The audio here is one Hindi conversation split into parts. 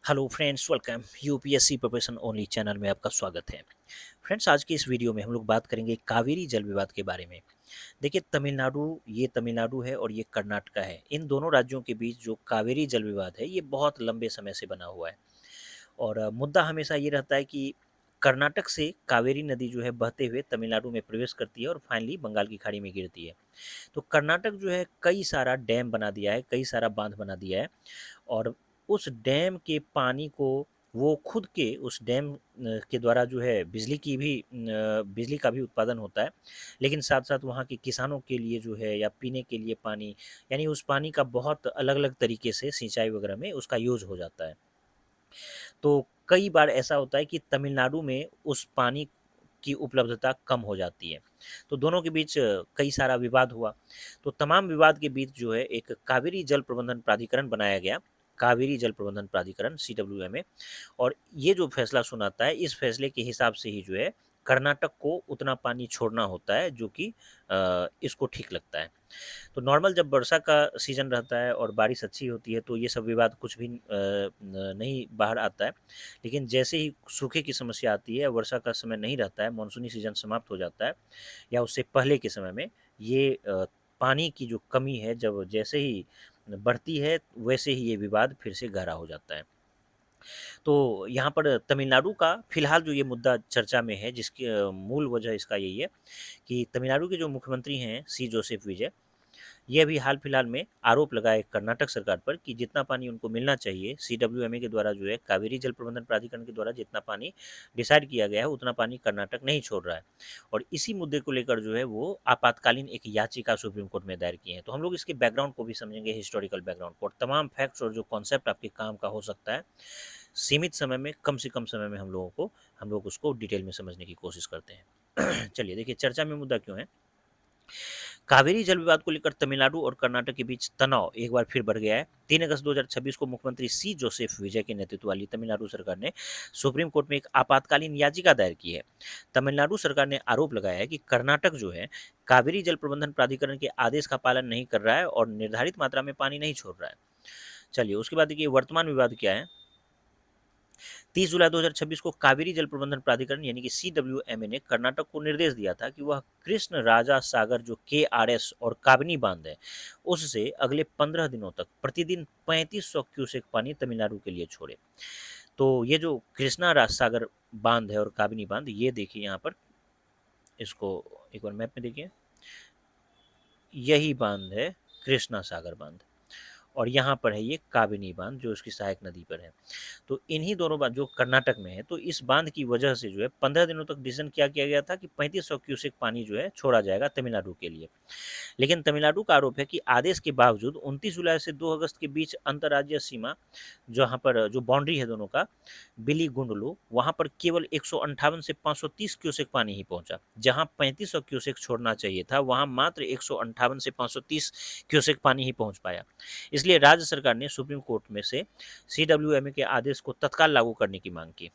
Hello friends, welcome UPSC preparation only channel में आपका स्वागत है। फ्रेंड्स, आज की इस वीडियो में हम लोग बात करेंगे कावेरी जल विवाद के बारे में। देखिए, तमिलनाडु है और ये कर्नाटका है। इन दोनों राज्यों के बीच जो कावेरी जल विवाद है, ये बहुत लंबे समय से बना हुआ है। और मुद्दा हमेशा ये रहता है कि कर्नाटक से कावेरी नदी जो है बहते हुए तमिलनाडु में प्रवेश करती है और फाइनली बंगाल की खाड़ी में गिरती है। तो कर्नाटक जो है कई सारा डैम बना दिया है, कई सारा बांध बना दिया है, और उस डैम के पानी को वो खुद के उस डैम के द्वारा जो है बिजली का भी उत्पादन होता है। लेकिन साथ-साथ वहाँ के किसानों के लिए जो है या पीने के लिए पानी, यानी उस पानी का बहुत अलग-अलग तरीके से सिंचाई वगैरह में उसका यूज़ हो जाता है। तो कई बार ऐसा होता है कि तमिलनाडु में उस पानी की उपलब्धता कम हो जाती है। तो दोनों के बीच कई सारा विवाद हुआ। तो तमाम विवाद के बीच जो है एक कावेरी जल प्रबंधन प्राधिकरण बनाया गया, कावेरी जल प्रबंधन प्राधिकरण सीडब्ल्यूएमए। और ये जो फैसला सुनाता है, इस फैसले के हिसाब से ही जो है कर्नाटक को उतना पानी छोड़ना होता है जो कि इसको ठीक लगता है। तो नॉर्मल जब वर्षा का सीज़न रहता है और बारिश अच्छी होती है तो ये सब विवाद कुछ भी नहीं बाहर आता है। लेकिन जैसे ही सूखे की समस्या आती है, वर्षा का समय नहीं रहता है, मानसूनी सीज़न समाप्त हो जाता है या उससे पहले के समय में ये पानी की जो कमी है जब जैसे ही बढ़ती है, वैसे ही ये विवाद फिर से गहरा हो जाता है। तो यहाँ पर तमिलनाडु का फिलहाल जो ये मुद्दा चर्चा में है, जिसकी मूल वजह इसका यही है कि तमिलनाडु के जो मुख्यमंत्री हैं सी जोसेफ विजय, ये अभी हाल-फिलहाल में आरोप लगाए कर्नाटक सरकार पर कि जितना पानी उनको मिलना चाहिए, सीडब्ल्यूएमए के द्वारा जो है कावेरी जल प्रबंधन प्राधिकरण के द्वारा जितना पानी डिसाइड किया गया है, उतना पानी कर्नाटक नहीं छोड़ रहा है। और इसी मुद्दे को लेकर जो है वो आपातकालीन एक याचिका सुप्रीम कोर्ट में दायर की है। तो हम लोग इसके बैकग्राउंड को भी समझेंगे, हिस्टोरिकल बैकग्राउंड को, और तमाम फैक्ट्स और जो कॉन्सेप्ट आपके काम का हो सकता है, सीमित समय में, कम से कम समय में हम लोग उसको डिटेल में समझने की कोशिश करते हैं। चलिए देखिए, चर्चा में मुद्दा क्यों है? कावेरी जल विवाद को लेकर तमिलनाडु और कर्नाटक के बीच तनाव एक बार फिर बढ़ गया है। 3 अगस्त 2026 को मुख्यमंत्री सी जोसेफ विजय के नेतृत्व वाली तमिलनाडु सरकार ने सुप्रीम कोर्ट में एक आपातकालीन याचिका दायर की है। तमिलनाडु सरकार ने आरोप लगाया है कि कर्नाटक जो है कावेरी जल प्रबंधन प्राधिकरण के आदेश का पालन नहीं कर रहा है और निर्धारित मात्रा में पानी नहीं छोड़ रहा है। चलिए, उसके बाद देखिए वर्तमान विवाद क्या है। 30 जुलाई 2026 को कावेरी जल प्रबंधन प्राधिकरण यानी कि सीडब्ल्यूएमए ने कर्नाटक को निर्देश दिया था कि वह कृष्ण राजा सागर जो केआरएस और काबनी बांध है, उससे अगले 15 दिनों तक प्रतिदिन 3500 क्यूसेक पानी तमिलनाडु के लिए छोड़े। तो ये जो कृष्णा राज सागर बांध है और काबिनी बांध, ये देखिए यहाँ पर, इसको एक बार मैप में देखिए, यही बांध है कृष्णा सागर बांध, और यहाँ पर है ये काबिनी बांध जो इसकी सहायक नदी पर है। तो इन्हीं दोनों बांध जो कर्नाटक में है, तो इस बांध की वजह से जो है 15 दिनों तक डिसीजन क्या किया गया था कि 3500 क्यूसेक पानी जो है छोड़ा जाएगा तमिलनाडु के लिए। लेकिन तमिलनाडु का आरोप है कि आदेश के बावजूद 29 जुलाई से 2 अगस्त के बीच अंतर्राज्यीय सीमा, जहाँ पर जो बाउंड्री है दोनों का, बिलीगुंडलू, वहाँ पर केवल 158 से 530 क्यूसेक पानी ही पहुंचा। जहाँ 3500 क्यूसेक छोड़ना चाहिए था, वहाँ मात्र 158 से 530 क्यूसेक पानी ही पहुंच पाया। इसलिए राज्य सरकार ने सुप्रीम कोर्ट में से सीडब्ल्यूएमए के आदेश को तत्काल लागू करने की मांग की।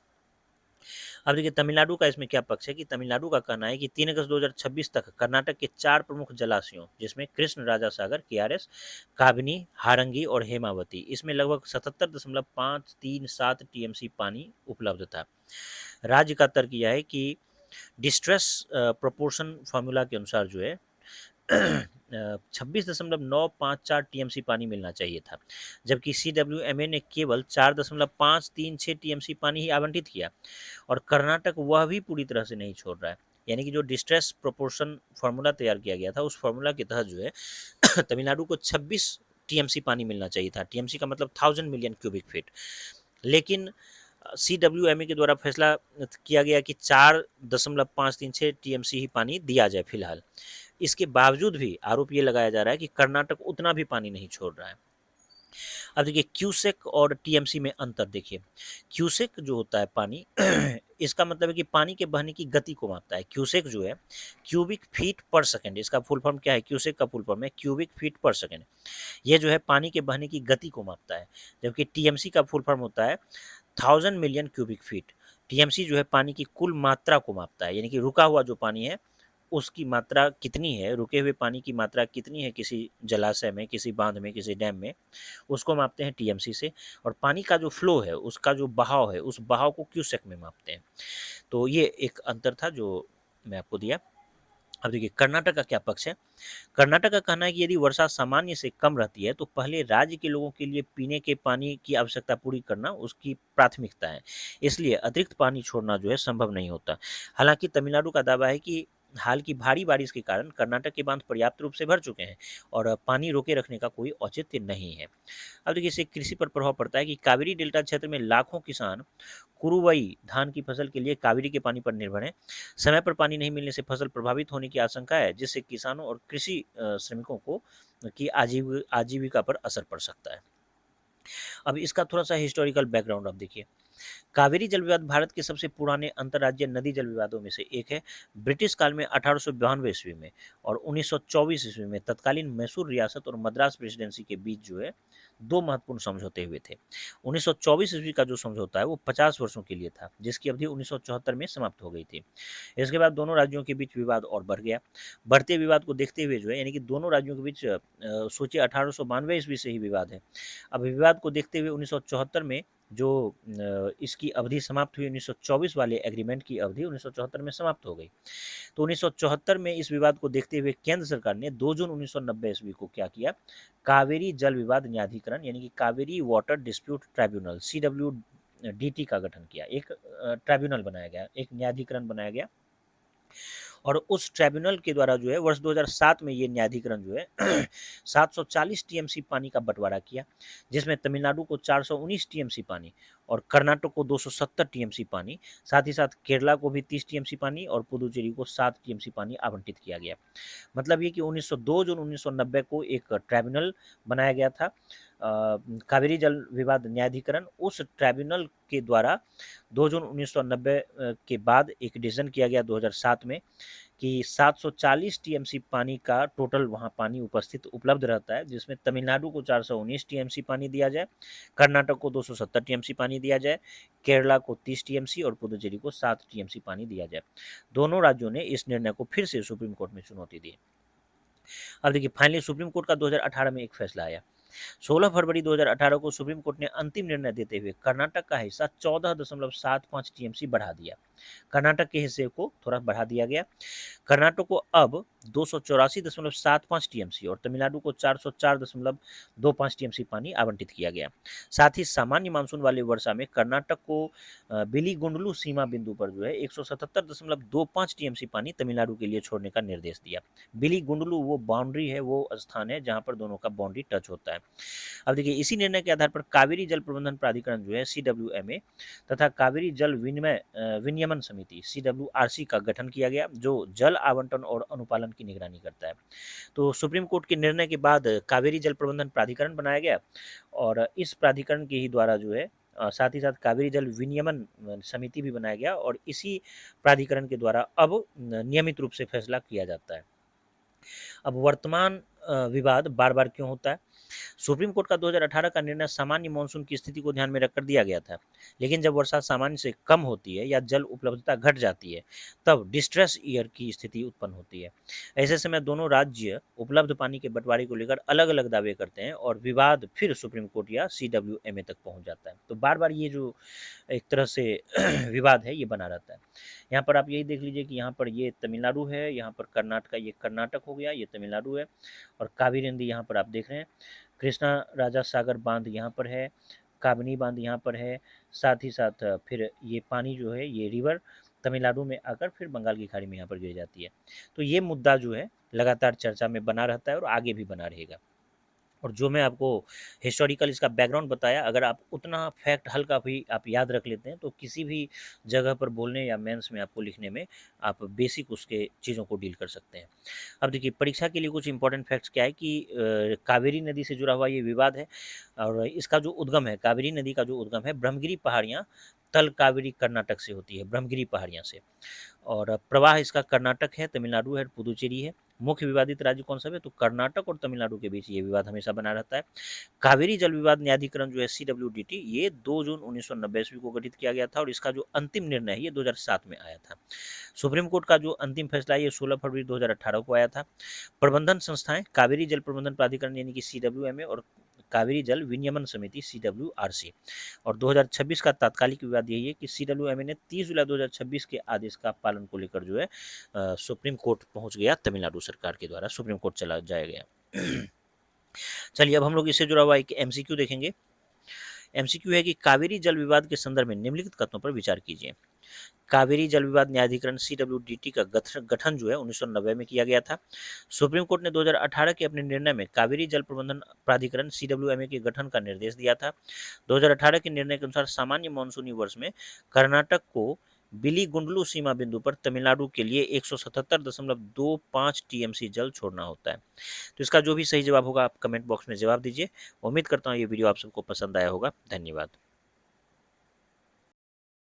अब देखिए तमिलनाडु का इसमें क्या पक्ष है कि तमिलनाडु का कहना है कि 3 अगस्त 2026 तक कर्नाटक के 4 प्रमुख जलाशयों, जिसमें कृष्ण राजा सागर, केआरएस, काबिनी, हारंगी और हेमावती, इसमें लगभग 77.537 टीएमसी पानी उपलब्ध था। राज्य का तर्क यह है कि डिस्ट्रेस प्रोपोर्शन फार्मूला के अनुसार जो है 26.954 टीएमसी पानी मिलना चाहिए था, जबकि सीडब्ल्यूएमए ने केवल 4.536 टीएमसी पानी ही आवंटित किया, और कर्नाटक वह भी पूरी तरह से नहीं छोड़ रहा है। यानी कि जो डिस्ट्रेस प्रोपोर्शन फार्मूला तैयार किया गया था, उस फार्मूला के तहत जो है तमिलनाडु को 26 टीएमसी पानी मिलना चाहिए था। टीएमसी का मतलब 1000 मिलियन क्यूबिक फीट। लेकिन सीडब्ल्यूएमए के द्वारा फैसला किया गया कि 4.536 टीएमसी ही पानी दिया जाए फिलहाल। इसके बावजूद भी आरोप ये लगाया जा रहा है कि कर्नाटक उतना भी पानी नहीं छोड़ रहा है। अब देखिए क्यूसेक और टीएमसी में अंतर देखिए। क्यूसेक जो होता है पानी इसका मतलब है कि पानी के बहने की गति को मापता है। क्यूसेक जो है क्यूबिक फीट पर सेकंड, इसका फुल फॉर्म क्या है? क्यूसेक का फुल फॉर्म है क्यूबिक फीट पर सेकंड। ये जो है पानी के बहने की गति को मापता है, जबकि टीएमसी का फुल फॉर्म होता है 1000 मिलियन क्यूबिक फीट। टीएमसी जो है पानी की कुल मात्रा को मापता है, यानी कि रुका हुआ जो पानी है उसकी मात्रा कितनी है, रुके हुए पानी की मात्रा कितनी है किसी जलाशय में, किसी बांध में, किसी डैम में, उसको मापते हैं टीएमसी से। और पानी का जो फ्लो है, उसका जो बहाव है, उस बहाव को क्यूसेक में मापते हैं। तो ये एक अंतर था जो मैं आपको दिया। अब देखिए कर्नाटक का क्या पक्ष है। कर्नाटक का कहना है कि यदि वर्षा सामान्य से कम रहती है तो पहले राज्य के लोगों के लिए पीने के पानी की आवश्यकता पूरी करना उसकी प्राथमिकता है, इसलिए अतिरिक्त पानी छोड़ना जो है संभव नहीं होता। हालांकि तमिलनाडु का दावा है कि हाल की भारी बारिश के कारण कर्नाटक के बांध पर्याप्त रूप से भर चुके हैं और पानी रोके रखने का कोई औचित्य नहीं है। अब देखिए इससे कृषि पर प्रभाव पड़ता है कि कावेरी डेल्टा क्षेत्र में लाखों किसान कुरुवई धान की फसल के लिए कावेरी के पानी पर निर्भर हैं। समय पर पानी नहीं मिलने से फसल प्रभावित होने की आशंका है, जिससे किसानों और कृषि श्रमिकों को की आजीविका पर असर पड़ सकता है। अब इसका थोड़ा सा हिस्टोरिकल बैकग्राउंड आप देखिए। कावेरी जल विवाद भारत के सबसे पुराने अंतर्राज्यीय नदी जल विवादों में से एक है। ब्रिटिश काल में 1892 ईस्वी में और 1924 ईस्वी में तत्कालीन मैसूर रियासत और मद्रास प्रेसिडेंसी के बीच जो है दो महत्वपूर्ण समझौते हुए थे। 1924 ईस्वी का जो समझौता है वो 50 वर्षों के लिए था, जिसकी अवधि 1974 में समाप्त हो गई थी। इसके बाद दोनों राज्यों के बीच विवाद और बढ़ गया। बढ़ते विवाद को देखते हुए जो है, यानी कि दोनों राज्यों के बीच सोचिए 1892 ईस्वी से ही विवाद है। अब विवाद को देखते हुए 1974 में जो इसकी अवधि समाप्त हुई, 1924 वाले एग्रीमेंट की अवधि 1974 में समाप्त हो गई। तो 1974 में इस विवाद को देखते हुए केंद्र सरकार ने 2 जून 1990 ईस्वी को क्या किया, कावेरी जल विवाद न्यायाधिकरण यानी कि Kaveri water dispute tribunal CWDT का गठन किया। एक ट्राइब्यूनल बनाया गया, एक न्यायाधिकरण बनाया गया और उस ट्राइब्यूनल के द्वारा जो है वर्ष 2007 में ये न्यायाधिकरण जो है 740 टीएमसी पानी का बंटवारा किया, जिसमें तमिलनाडु को 419 टीएमसी पानी और कर्नाटक को 270 टीएमसी पानी, साथ ही साथ केरला को भी 30 टीएमसी पानी और पुदुचेरी को 7 टीएमसी पानी आवंटित किया गया। मतलब ये कि 1902 जून 1990 को एक ट्राइब्यूनल बनाया गया था, कावेरी जल विवाद न्यायाधिकरण। उस ट्राइब्यूनल के द्वारा 2 जून 1990 के बाद एक डिसीजन किया गया 2007 में कि 740 टीएमसी पानी का टोटल वहाँ पानी उपलब्ध रहता है, जिसमें तमिलनाडु को 419 टीएमसी पानी दिया जाए, कर्नाटक को 270 टीएमसी पानी दिया जाए, केरला को 30 टीएमसी और पुदुचेरी को 7 टीएमसी पानी दिया जाए। दोनों राज्यों ने इस निर्णय को फिर से सुप्रीम कोर्ट में चुनौती दी। अब देखिए फाइनली सुप्रीम कोर्ट का 2018 में एक फैसला आया। 16 फरवरी 2018 को सुप्रीम कोर्ट ने अंतिम निर्णय देते हुए कर्नाटक का हिस्सा 14.75 टीएमसी बढ़ा दिया। कर्नाटक के हिस्से को थोड़ा बढ़ा दिया गया। कर्नाटक को अब 284.75 टीएमसी और तमिलनाडु को 404.25 टीएमसी पानी आवंटित किया गया। साथ ही सामान्य मानसून वाले वर्षा में कर्नाटक को बिलीगुंडलू सीमा बिंदु पर जो है 177.25 टीएमसी पानी तमिलनाडु के लिए छोड़ने का निर्देश दिया। बिलीगुंडलू वो बाउंड्री है, वो स्थान है जहां पर दोनों का बाउंड्री टच होता है। अब देखिए इसी निर्णय के आधार पर कावेरी जल प्रबंधन प्राधिकरण जो है CWMA तथा कावेरी जल विनियमन समिति CWRC का गठन किया गया, जो जल आवंटन और अनुपालन की निगरानी करता है। तो सुप्रीम कोर्ट के निर्णय के बाद कावेरी जल प्रबंधन प्राधिकरण बनाया गया और इस प्राधिकरण के ही द्वारा जो है साथ ही साथ कावेरी जल विनियमन समिति भी बनाया गया और इसी प्राधिकरण के द्वारा अब नियमित रूप से फैसला किया जाता है। अब वर्तमान विवाद बार बार क्यों होता है। सुप्रीम कोर्ट का 2018 का निर्णय सामान्य मानसून की स्थिति को ध्यान में रखकर दिया गया था, लेकिन जब वर्षा सामान्य से कम होती है या जल उपलब्धता घट जाती है तब डिस्ट्रेस ईयर की स्थिति उत्पन्न होती है। ऐसे समय दोनों राज्य उपलब्ध पानी के बंटवारे को लेकर अलग अलग दावे करते हैं और विवाद फिर सुप्रीम कोर्ट या CWMA तक पहुंच जाता है। तो बार बार ये जो एक तरह से विवाद है ये बना रहता है। यहाँ पर आप यही देख लीजिए कि यहाँ पर ये तमिलनाडु है, यहाँ पर कर्नाटक, ये कर्नाटक हो गया, ये तमिलनाडु है और कावेरी नदी यहाँ पर आप देख रहे हैं। कृष्णा राजा सागर बांध यहाँ पर है, काबनी बांध यहाँ पर है, साथ ही साथ फिर ये पानी जो है ये रिवर तमिलनाडु में आकर फिर बंगाल की खाड़ी में यहाँ पर गिर जाती है। तो ये मुद्दा जो है लगातार चर्चा में बना रहता है और आगे भी बना रहेगा। और जो मैं आपको हिस्टोरिकल इसका बैकग्राउंड बताया, अगर आप उतना फैक्ट हल्का भी आप याद रख लेते हैं तो किसी भी जगह पर बोलने या मेंस में आपको लिखने में आप बेसिक उसके चीज़ों को डील कर सकते हैं। अब देखिए परीक्षा के लिए कुछ इंपॉर्टेंट फैक्ट्स क्या है कि कावेरी नदी से जुड़ा हुआ ये विवाद है और इसका जो उद्गम है, कावेरी नदी का जो उद्गम है ब्रह्मगिरी पहाड़ियाँ तल कावेरी कर्नाटक से होती है, ब्रह्मगिरी पहाड़ियाँ से। और प्रवाह इसका कर्नाटक है, तमिलनाडु है, पुदुचेरी है मुख्य विवादित राज्य कौन सा है? तो कर्नाटक और तमिलनाडु के बीच ये विवाद हमेशा बना रहता है। कावेरी जल विवाद न्यायाधिकरण जो है CWDT, ये 2 जून 1990 ईस्वी को गठित किया गया था और इसका जो अंतिम निर्णय है ये 2007 में आया था। सुप्रीम कोर्ट का जो अंतिम फैसला है ये 16 फरवरी 2018 को आया था। प्रबंधन संस्थाएं कावेरी जल प्रबंधन प्राधिकरण यानी कि CWMA और कावेरी जल विनियमन समिति CWRC। और 2026 का तात्कालिक विवाद यही है कि CWMA ने 30 जुलाई 2026 के आदेश का पालन को लेकर जो है सुप्रीम कोर्ट पहुंच गया, तमिलनाडु सरकार के द्वारा सुप्रीम कोर्ट चला जाया गया। चलिए अब हम लोग इससे जुड़ा हुआ एक MCQ देखेंगे। MCQ है कि कावेरी जल विवाद के संदर्भ में निम्नलिखित कथनों पर विचार कीजिए। कावेरी जल विवाद न्यायाधिकरण CWDT का गठन जो है 1990 में किया गया था। सुप्रीम कोर्ट ने 2018 के अपने निर्णय में कावेरी जल प्रबंधन प्राधिकरण CWMA के गठन का निर्देश दिया था। 2018 के निर्णय के अनुसार सामान्य मानसूनी वर्ष में कर्नाटक को बिलीगुंडलू सीमा बिंदु पर तमिलनाडु के लिए 177.25 TMC जल छोड़ना होता है। तो इसका जो भी सही जवाब होगा आप कमेंट बॉक्स में जवाब दीजिए। उम्मीद करता हूँ ये वीडियो आप सबको पसंद आया होगा। धन्यवाद।